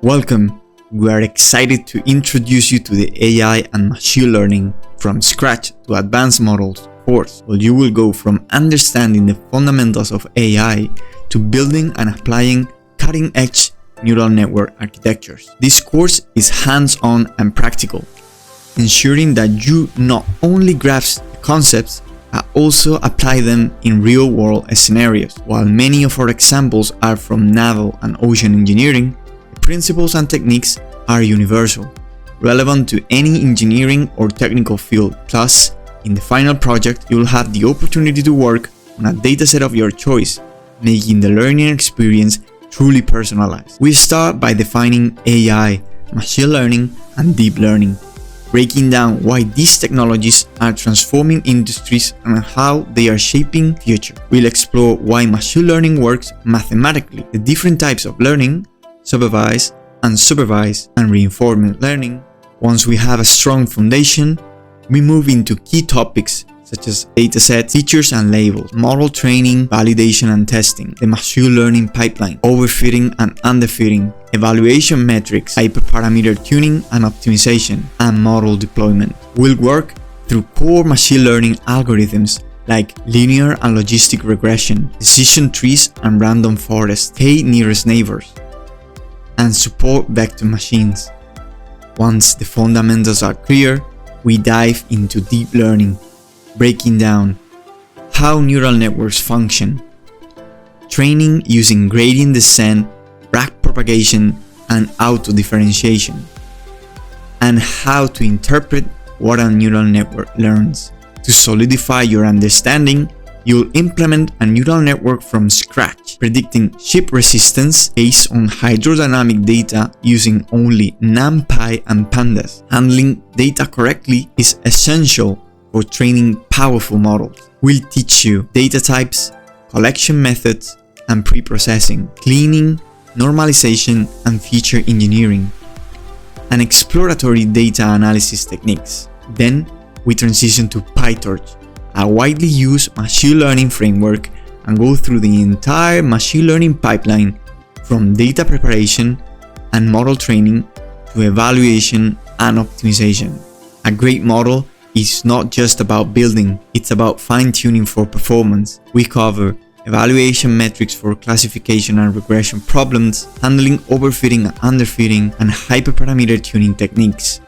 Welcome! We are excited to introduce you to the AI and machine learning from scratch to advanced models course, where you will go from understanding the fundamentals of AI to building and applying cutting-edge neural network architectures. This course is hands-on and practical, ensuring that you not only grasp the concepts but also apply them in real-world scenarios. While many of our examples are from naval and ocean engineering, the principles and techniques are universal, relevant to any engineering or technical field. Plus, in the final project, you will have the opportunity to work on a dataset of your choice, making the learning experience truly personalized. We start by defining AI, machine learning, and deep learning, breaking down why these technologies are transforming industries and how they are shaping the future. We'll explore why machine learning works mathematically, the different types of learning, supervised, unsupervised, and reinforcement learning. Once we have a strong foundation, we move into key topics such as datasets, features and labels, model training, validation and testing, the machine learning pipeline, overfitting and underfitting, evaluation metrics, hyperparameter tuning and optimization, and model deployment. We'll work through core machine learning algorithms like linear and logistic regression, decision trees and random forest, k-nearest neighbors, and support vector machines. Once the fundamentals are clear, we dive into deep learning, breaking down how neural networks function, training using gradient descent, backpropagation, and auto-differentiation, and how to interpret what a neural network learns. To solidify your understanding, you'll implement a neural network from scratch, predicting ship resistance based on hydrodynamic data using only NumPy and Pandas. Handling data correctly is essential for training powerful models. We'll teach you data types, collection methods, and preprocessing, cleaning, normalization, and feature engineering, and exploratory data analysis techniques. Then we transition to PyTorch, a widely used machine learning framework, and go through the entire machine learning pipeline from data preparation and model training to evaluation and optimization. A great model is not just about building, it's about fine-tuning for performance. We cover evaluation metrics for classification and regression problems, handling overfitting and underfitting, and hyperparameter tuning techniques.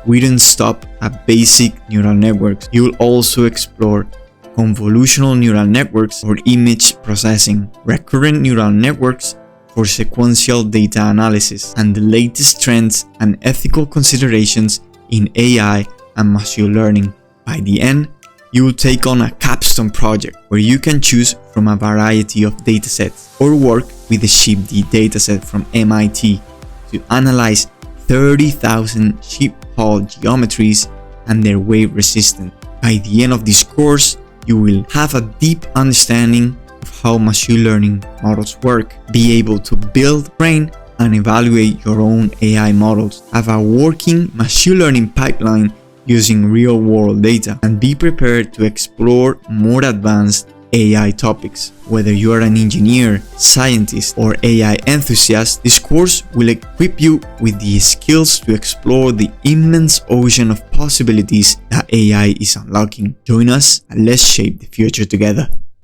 We don't stop at basic neural networks. You will also explore convolutional neural networks for image processing, recurrent neural networks for sequential data analysis, and the latest trends and ethical considerations in AI and machine learning. By the end, you will take on a capstone project where you can choose from a variety of datasets or work with the ShipD dataset from MIT to analyze 30,000 ship hull geometries and their wave resistance. By the end of this course, you will have a deep understanding of how machine learning models work, be able to build, train, and evaluate your own AI models, have a working machine learning pipeline using real-world data, and be prepared to explore more advanced AI topics. Whether you are an engineer, scientist, or AI enthusiast, this course will equip you with the skills to explore the immense ocean of possibilities that AI is unlocking. Join us and let's shape the future together.